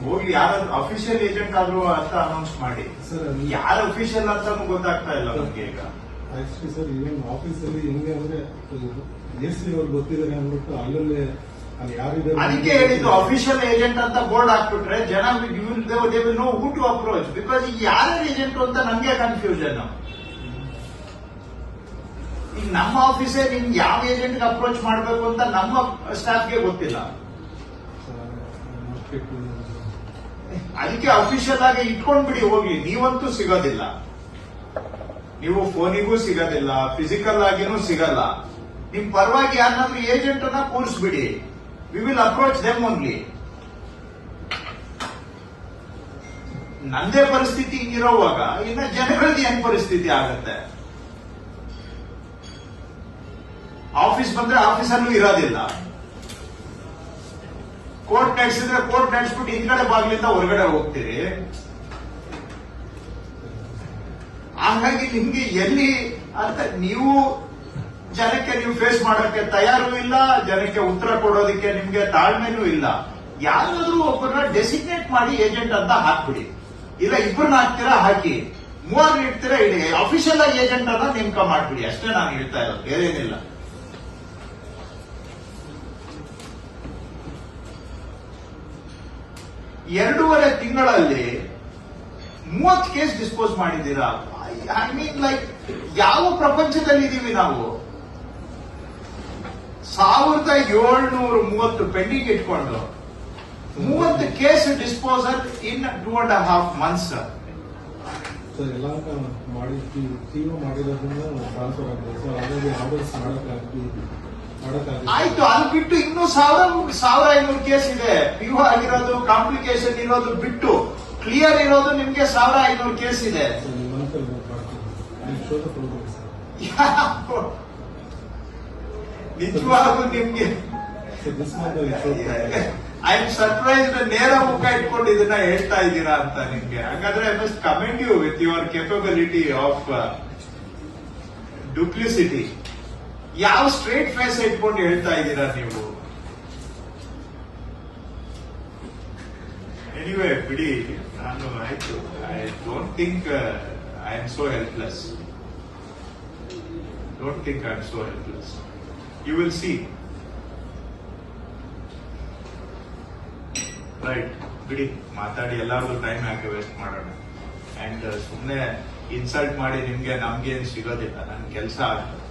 ಹೋಗಿ ಯಾರು official agent ಆದ್ರೂ ಅಂತ ಅನೌನ್ಸ್ ಮಾಡಿ. ಯಾರು ಅಫಿಷಿಯಲ್ ಅಂತಾನು ಗೊತ್ತಾಗ್ತಾ ಇಲ್ಲ ನಮ್ಗೆ ಈಗ. ಆಕ್ಚುಲಿ ಸರ್ ಇವನ್ ಆಫೀಸಲ್ಲಿ ಹೆಂಗೆ ಅಂದ್ರೆ ಎಸ್ ಅವ್ರು ಗೊತ್ತಿದ್ದಾರೆ ಅಂದ್ಬಿಟ್ಟು ಅಲ್ಲಲ್ಲೇ ಅದಕ್ಕೆ ಹೇಳಿದ್ದು ಅಫಿಷಿಯಲ್ ಏಜೆಂಟ್ ಅಂತ ಬೋರ್ಡ್ ಹಾಕ್ಬಿಟ್ರೆ ಜನ they will know who to approach. Because ಈಗ ಯಾರ ಏಜೆಂಟ್ ಅಂತ ನಮ್ಗೆ ಕನ್ಫ್ಯೂಷನ್. ಈಗ ನಮ್ಮ ಆಫೀಸೇ ನಿಮ್ಗೆ ಯಾವ ಏಜೆಂಟ್ ಅಪ್ರೋಚ್ ಮಾಡಬೇಕು ಅಂತ ನಮ್ಮ ಸ್ಟಾಫ್ಗೆ ಗೊತ್ತಿಲ್ಲ. ಅದಕ್ಕೆ ಅಫಿಷಿಯಲ್ ಆಗಿ ಇಟ್ಕೊಂಡ್ಬಿಡಿ ಹೋಗ್ಲಿ. ನೀವಂತೂ ಸಿಗೋದಿಲ್ಲ, ನೀವು ಫೋನಿಗೂ ಸಿಗೋದಿಲ್ಲ, ಫಿಸಿಕಲ್ ಆಗಿನೂ ಸಿಗಲ್ಲ. ನಿಮ್ ಪರವಾಗಿ ಯಾರನ್ನಾದ್ರೂ ಏಜೆಂಟ್ ಅನ್ನ ಕೂರಿಸ್ಬಿಡಿ. We will approach them only. ನಂದೇ ಪರಿಸ್ಥಿತಿ ಹಿಂಗಿರೋವಾಗ ಇನ್ನ ಜನಗಳದ್ದು ಏನ್ ಪರಿಸ್ಥಿತಿ ಆಗತ್ತೆ? ಆಫೀಸ್ ಬಂದ್ರೆ ಆಫೀಸಲ್ಲೂ ಇರೋದಿಲ್ಲ. ಕೋರ್ಟ್ ನಡೆಸಿದ್ರೆ ಕೋರ್ಟ್ ನಡೆಸ್ಬಿಟ್ಟು ಹಿಂದ್ಗಡೆ ಬಾಗಿಲಿಂದ ಹೊರಗಡೆ ಹೋಗ್ತೀರಿ. ಹಾಗಾಗಿ ನಿಮ್ಗೆ ಎಲ್ಲಿ ಅಂತ ನೀವು ಜನಕ್ಕೆ ನೀವು ಫೇಸ್ ಮಾಡೋಕ್ಕೆ ತಯಾರು ಇಲ್ಲ, ಜನಕ್ಕೆ ಉತ್ತರ ಕೊಡೋದಕ್ಕೆ ನಿಮ್ಗೆ ತಾಳ್ಮೆನೂ ಇಲ್ಲ. ಯಾರಾದ್ರೂ ಒಬ್ಬರನ್ನ ಡೆಸಿಗ್ನೇಟ್ ಮಾಡಿ ಏಜೆಂಟ್ ಅಂತ ಹಾಕ್ಬಿಡಿ. ಇಲ್ಲ ಇಬ್ಬರನ್ನ ಹಾಕ್ತೀರಾ ಹಾಕಿ, ಮೂವರ್ನ ಇಡ್ತೀರಾ ಇಡಿ. ಅಫಿಷಿಯಲ್ ಆಗಿ ಏಜೆಂಟ್ ಅನ್ನ ನೇಮಕ ಮಾಡ್ಬಿಡಿ. ಅಷ್ಟೇ ನಾನು ಹೇಳ್ತಾ ಇರೋದು, ಬೇರೇನಿಲ್ಲ. ಎರಡೂವರೆ ತಿಂಗಳಲ್ಲಿ 30 ಕೇಸ್ ಡಿಸ್ಪೋಸ್ ಮಾಡಿದ್ದೀರಾ. ಐ ಮೀನ್ ಲೈಕ್ ಯಾವ ಪ್ರಪಂಚದಲ್ಲಿ ಇದೀವಿ ನಾವು? 1730 ಪೆಂಡಿಂಗ್ ಇಟ್ಕೊಂಡು 30 ಕೇಸ್ ಡಿಸ್ಪೋಸಲ್ ಇನ್ 2.5 months. ಎಲ್ಲ ಮಾಡಿ ಮಾಡಿರೋದ್ರಿಂದ ಟ್ರಾನ್ಸ್ಫರ್ ಆಗಿದೆ. ಸೊ ಹಾಗಾಗಿ ಆರ್ಡರ್ಸ್ ಮಾಡೋಕ್ಕಾಗ್ತಿ ಆಯ್ತು. ಅದು ಬಿಟ್ಟು ಇನ್ನೂ 1500 ಕೇಸ್ ಇದೆ. PO ಆಗಿರೋದು, ಕಾಂಪ್ಲಿಕೇಶನ್ ಇರೋದು ಬಿಟ್ಟು ಕ್ಲಿಯರ್ ಇರೋದು ನಿಮ್ಗೆ 1500 ಕೇಸ್ ಇದೆ. ನಿಜವಾಗೂ ನಿಮ್ಗೆ ಐ ಆಮ್ ಸರ್ಪ್ರೈಸ್ಡ್. ನೇರ ಮುಖ ಇಟ್ಕೊಂಡು ಇದನ್ನ ಹೇಳ್ತಾ ಇದ್ದೀರಾ ಅಂತ ನಿಮ್ಗೆ. ಹಾಗಾದ್ರೆ I must commend you with your capability of duplicity. ಯಾವ ಸ್ಟ್ರೇಟ್ ಫೇಸ್ ಇಟ್ಕೊಂಡು ಹೇಳ್ತಾ ಇದ್ದೀರಾ ನೀವು? ಎನಿವೇ ಬಿಡಿ, ನಾನು ಆಯ್ತು. I don't think I am so helpless. Don't think I am so helpless. You will see. Right, ಬಿಡಿ, ಮಾತಾಡಿ ಎಲ್ಲಾರ್ದು ಟೈಮ್ ಯಾಕೆ ವೇಸ್ಟ್ ಮಾಡೋಣ. ಅಂಡ್ ಸುಮ್ಮನೆ ಇನ್ಸಲ್ಟ್ ಮಾಡಿ ನಿಮ್ಗೆ ನಮ್ಗೇನು ಸಿಗೋದಿಲ್ಲ. ನನ್ನ ಕೆಲಸ ಆಗ್ತದೆ.